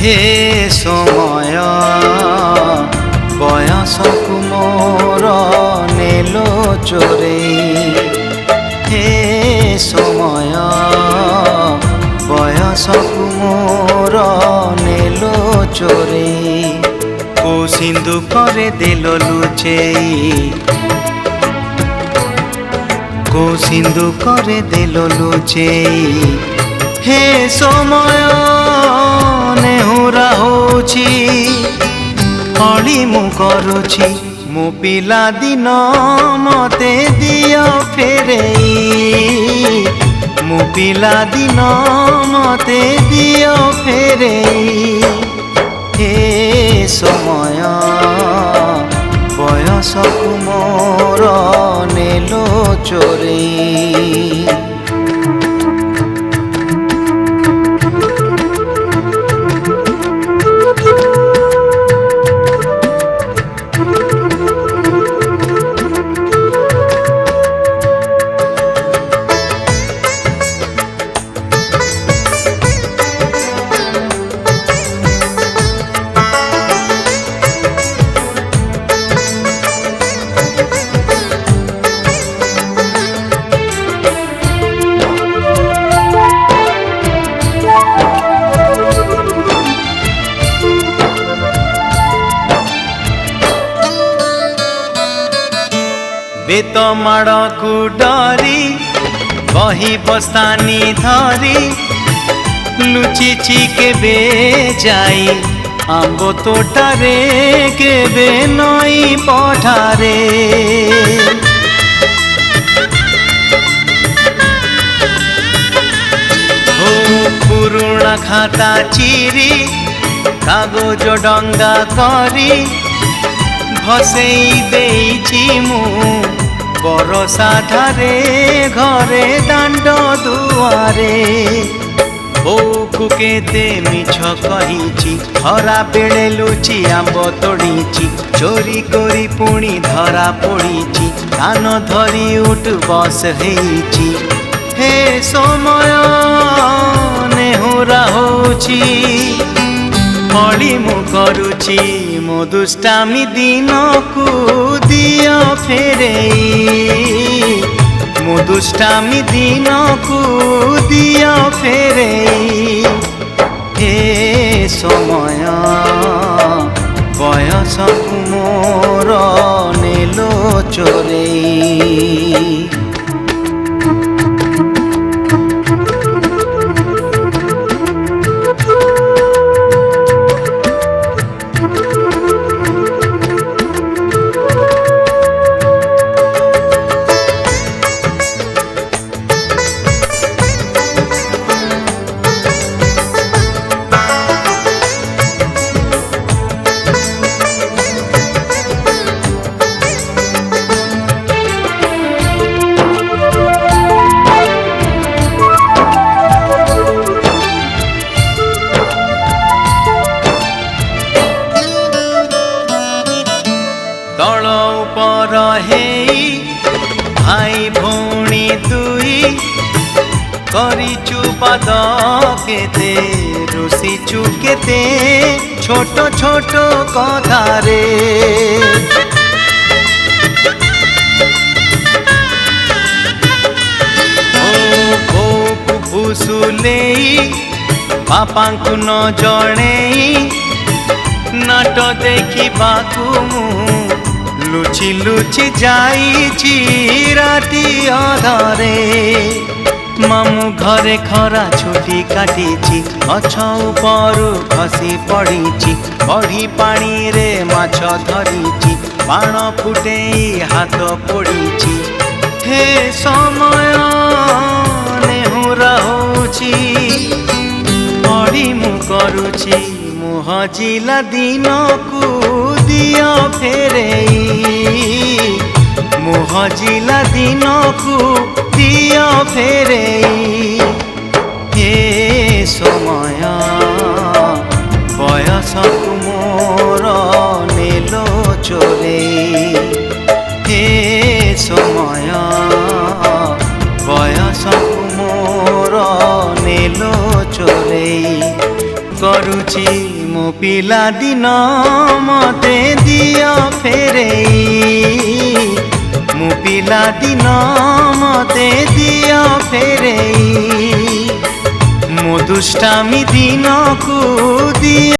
हे समय बयसकु मोर नेलो चोरेई हे समय बयसकु मोर नेलो चोरेई को सिंधु करे देलो लुचेई को सिंधु करे देलो लुचेई हे समय नेहुरा होछि अली मु करुछि मो पिला दिन मते दियो फेरेई मो पिला दिन मते दियो फेरेई हे समय बयसकु मोर नेलो चोरेई बेत माड़ को डरी बही बस्तानी धरी लुचिची केबे जाई आंबो तोटारे केबे नई पठारे हो पुरुणा खाता चिरी कागज डंगा करी भसेई देइछि मु बरसा धारे घरे दांड दुआरे बोकु केते मिछ कहिछि खरा बेले लुचि आंब तोड़ीछि चोरी करी पुणी धरा पड़ीछि कान धरी उठ बस हेइछि हे समय नेहुरा होछि अली मु करुछि मो दुष्टामी दिन को दियो फेरेई मो दुष्टामी दिन को दियो फेरेई हे समय बयसकु मोर नेलो चोरेई भाई भौणी दुई करिचु पाद केते रुसिचु केते छोट छोट कथारे ओ भूसुलेई बापांकु न जणेई नाट देखिबाकु लुचि लुचि जाइछि राति अधरे मामू घरे खरा छुटी काटिछि गछ उपरु खसी पड़िछि बढी पानी रे माछ धरिछि बाण फुटेई हाथ पोड़िछि हे समय नेहुरा होछि अली मु करुछि मु हजिला दिन को दियो फेरेई मु हजिला दिन को दियो फेरेई हे समय बयसकु मोर नेलो चोरेई हे समय बयसकु मोर नेलो चोरेई करुछि ମୋ ପିଲା ଦିନ ମତେ ଦିଅ ଫେରେଇ, ମୋ ପିଲା ଦିନ ମତେ ଦିଅ ଫେରେଇ, ମୋ ଦୁଷ୍ଟାମୀ ଦିନକୁ ଦିଅ